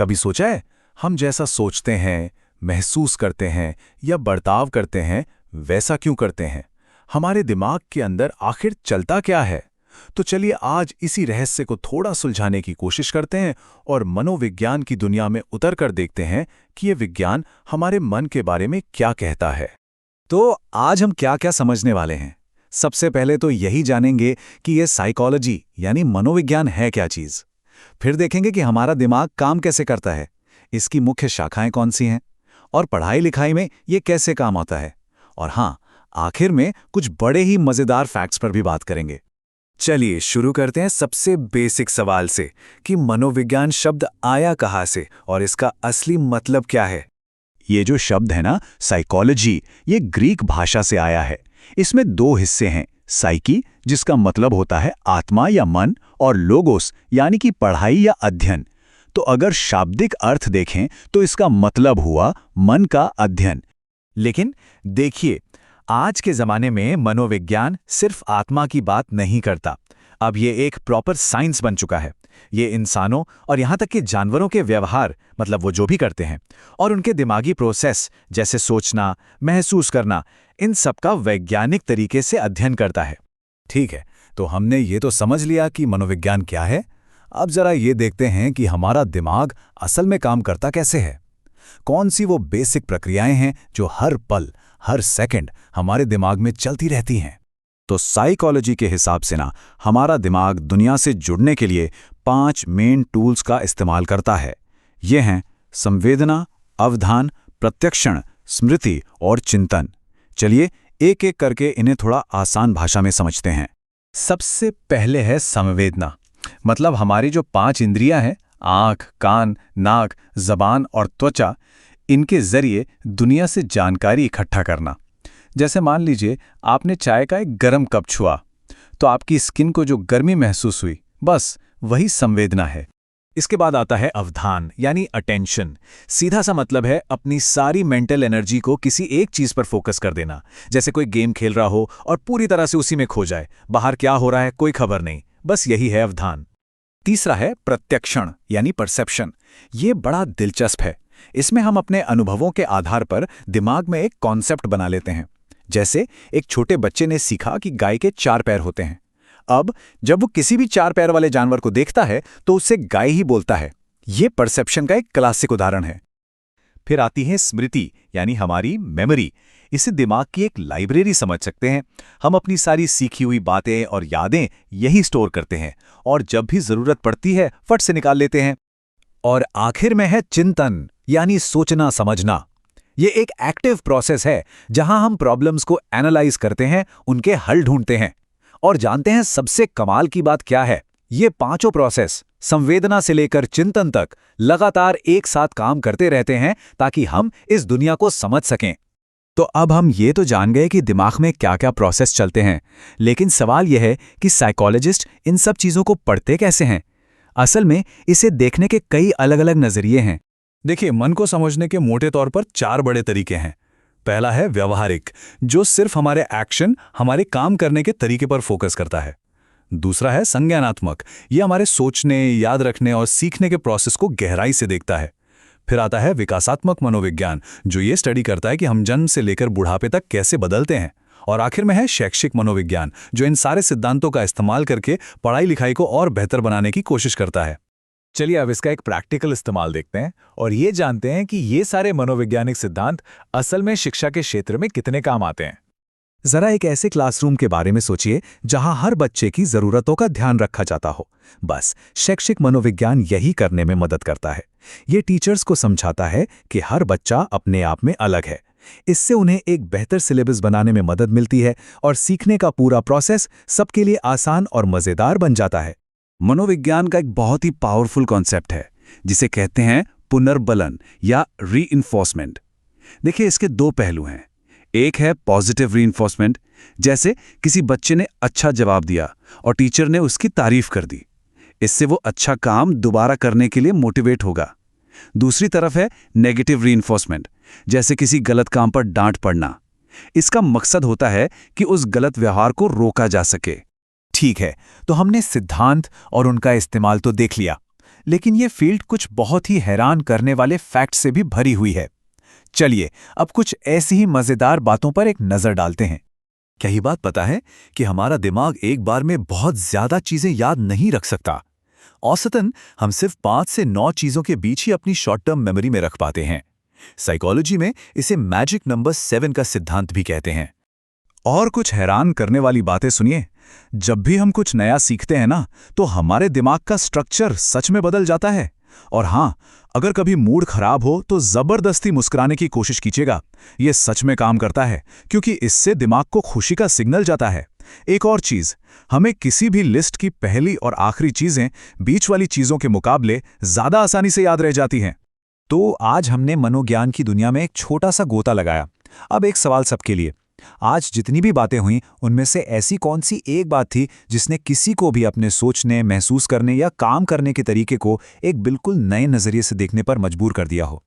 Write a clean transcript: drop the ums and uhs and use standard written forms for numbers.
कभी सोचा है, हम जैसा सोचते हैं, महसूस करते हैं या बर्ताव करते हैं, वैसा क्यों करते हैं? हमारे दिमाग के अंदर आखिर चलता क्या है? तो चलिए आज इसी रहस्य को थोड़ा सुलझाने की कोशिश करते हैं और मनोविज्ञान की दुनिया में उतर कर देखते हैं कि ये विज्ञान हमारे मन के बारे में क्या कहता है। तो आज हम क्या क्या समझने वाले हैं? सबसे पहले तो यही जानेंगे कि ये साइकोलॉजी यानी मनोविज्ञान है क्या चीज़। फिर देखेंगे कि हमारा दिमाग काम कैसे करता है, इसकी मुख्य शाखाएं कौन सी हैं और पढ़ाई लिखाई में ये कैसे काम आता है। और हाँ, आखिर में कुछ बड़े ही मज़ेदार फैक्ट्स पर भी बात करेंगे। चलिए शुरू करते हैं सबसे बेसिक सवाल से कि मनोविज्ञान शब्द आया कहाँ से और इसका असली मतलब क्या है। ये जो शब्द है ना, साइकोलॉजी, ये ग्रीक भाषा से आया है। इसमें दो हिस्से हैं, साइकी जिसका मतलब होता है आत्मा या मन, और लोगोस यानी कि पढ़ाई या अध्ययन। तो अगर शाब्दिक अर्थ देखें तो इसका मतलब हुआ मन का अध्ययन। लेकिन देखिए, आज के ज़माने में मनोविज्ञान सिर्फ आत्मा की बात नहीं करता। अब ये एक प्रॉपर साइंस बन चुका है। ये इंसानों और यहाँ तक कि जानवरों के व्यवहार, मतलब वो जो भी करते हैं, और उनके दिमागी प्रोसेस जैसे सोचना, महसूस करना, इन सब का वैज्ञानिक तरीके से अध्ययन करता है। ठीक है, तो हमने ये तो समझ लिया कि मनोविज्ञान क्या है। अब जरा ये देखते हैं कि हमारा दिमाग असल में काम करता कैसे है। कौन सी वो बेसिक प्रक्रियाएं हैं जो हर पल, हर सेकंड हमारे दिमाग में चलती रहती हैं। तो साइकोलॉजी के हिसाब से ना, हमारा दिमाग दुनिया से जुड़ने के लिए 5 मेन टूल्स का इस्तेमाल करता है। ये हैं संवेदना, अवधान, प्रत्यक्षण, स्मृति और चिंतन। चलिए एक एक करके इन्हें थोड़ा आसान भाषा में समझते हैं। सबसे पहले है संवेदना, मतलब हमारी जो 5 इंद्रियां हैं, आँख, कान, नाक, जबान और त्वचा, इनके जरिए दुनिया से जानकारी इकट्ठा करना। जैसे मान लीजिए आपने चाय का एक गर्म कप छुआ, तो आपकी स्किन को जो गर्मी महसूस हुई, बस वही संवेदना है। इसके बाद आता है अवधान यानी अटेंशन। सीधा सा मतलब है अपनी सारी मेंटल एनर्जी को किसी एक चीज पर फोकस कर देना। जैसे कोई गेम खेल रहा हो और पूरी तरह से उसी में खो जाए, बाहर क्या हो रहा है कोई खबर नहीं, बस यही है अवधान। तीसरा है प्रत्यक्षण यानी परसेप्शन। ये बड़ा दिलचस्प है। इसमें हम अपने अनुभवों के आधार पर दिमाग में एक कॉन्सेप्ट बना लेते हैं। जैसे एक छोटे बच्चे ने सीखा कि गाय के 4 पैर होते हैं। अब जब वो किसी भी 4 पैर वाले जानवर को देखता है तो उससे गाय ही बोलता है। ये परसेप्शन का एक क्लासिक उदाहरण है। फिर आती है स्मृति यानी हमारी मेमोरी। इसे दिमाग की एक लाइब्रेरी समझ सकते हैं। हम अपनी सारी सीखी हुई बातें और यादें यही स्टोर करते हैं और जब भी जरूरत पड़ती है फट से निकाल लेते हैं। और आखिर में है चिंतन यानी सोचना समझना। ये एक एक्टिव प्रोसेस है जहां हम प्रॉब्लम्स को एनालाइज करते हैं, उनके हल ढूंढते हैं। और जानते हैं सबसे कमाल की बात क्या है? ये पांचों प्रोसेस संवेदना से लेकर चिंतन तक लगातार एक साथ काम करते रहते हैं ताकि हम इस दुनिया को समझ सकें। तो अब हम ये तो जान गए कि दिमाग में क्या क्या प्रोसेस चलते हैं, लेकिन सवाल यह है कि साइकोलॉजिस्ट इन सब चीजों को पढ़ते कैसे हैं? असल में इसे देखने के कई अलग अलग नजरिए हैं। देखिए, मन को समझने के मोटे तौर पर 4 बड़े तरीके हैं। पहला है व्यवहारिक, जो सिर्फ हमारे एक्शन, हमारे काम करने के तरीके पर फोकस करता है। दूसरा है संज्ञानात्मक, ये हमारे सोचने, याद रखने और सीखने के प्रोसेस को गहराई से देखता है। फिर आता है विकासात्मक मनोविज्ञान, जो ये स्टडी करता है कि हम जन्म से लेकर बुढ़ापे तक कैसे बदलते हैं। और आखिर में है शैक्षिक मनोविज्ञान, जो इन सारे सिद्धांतों का इस्तेमाल करके पढ़ाई लिखाई को और बेहतर बनाने की कोशिश करता है। चलिए अब इसका एक प्रैक्टिकल इस्तेमाल देखते हैं और ये जानते हैं कि ये सारे मनोवैज्ञानिक सिद्धांत असल में शिक्षा के क्षेत्र में कितने काम आते हैं। जरा एक ऐसे क्लासरूम के बारे में सोचिए जहां हर बच्चे की जरूरतों का ध्यान रखा जाता हो। बस शैक्षिक मनोविज्ञान यही करने में मदद करता है। ये टीचर्स को समझाता है कि हर बच्चा अपने आप में अलग है। इससे उन्हें एक बेहतर सिलेबस बनाने में मदद मिलती है और सीखने का पूरा प्रोसेस सबके लिए आसान और मजेदार बन जाता है। मनोविज्ञान का एक बहुत ही पावरफुल कॉन्सेप्ट है जिसे कहते हैं पुनर्बलन या रीइंफोर्समेंट। देखिए, इसके 2 पहलू हैं। एक है पॉजिटिव रीइंफोर्समेंट, जैसे किसी बच्चे ने अच्छा जवाब दिया और टीचर ने उसकी तारीफ कर दी। इससे वो अच्छा काम दोबारा करने के लिए मोटिवेट होगा। दूसरी तरफ है नेगेटिव रीइंफोर्समेंट, जैसे किसी गलत काम पर डांट पड़ना। इसका मकसद होता है कि उस गलत व्यवहार को रोका जा सके। ठीक है, तो हमने सिद्धांत और उनका इस्तेमाल तो देख लिया, लेकिन ये फील्ड कुछ बहुत ही हैरान करने वाले फैक्ट से भी भरी हुई है। चलिए अब कुछ ऐसी ही मजेदार बातों पर एक नजर डालते हैं। क्या ही बात पता है कि हमारा दिमाग एक बार में बहुत ज्यादा चीजें याद नहीं रख सकता। औसतन हम सिर्फ 5 से 9 चीजों के बीच ही अपनी शॉर्ट टर्म मेमोरी में रख पाते हैं। साइकोलॉजी में इसे मैजिक नंबर 7 का सिद्धांत भी कहते हैं। और कुछ हैरान करने वाली बातें सुनिए। जब भी हम कुछ नया सीखते हैं ना, तो हमारे दिमाग का स्ट्रक्चर सच में बदल जाता है। और हाँ, अगर कभी मूड खराब हो तो जबरदस्ती मुस्कुराने की कोशिश कीजिएगा। यह सच में काम करता है, क्योंकि इससे दिमाग को खुशी का सिग्नल जाता है। एक और चीज, हमें किसी भी लिस्ट की पहली और आखिरी चीजें बीच वाली चीजों के मुकाबले ज्यादा आसानी से याद रह जाती हैं। तो आज हमने मनोज्ञान की दुनिया में एक छोटा सा गोता लगाया। अब एक सवाल सबके लिए, आज जितनी भी बातें हुई उनमें से ऐसी कौन सी एक बात थी जिसने किसी को भी अपने सोचने, महसूस करने या काम करने के तरीके को एक बिल्कुल नए नजरिए से देखने पर मजबूर कर दिया हो?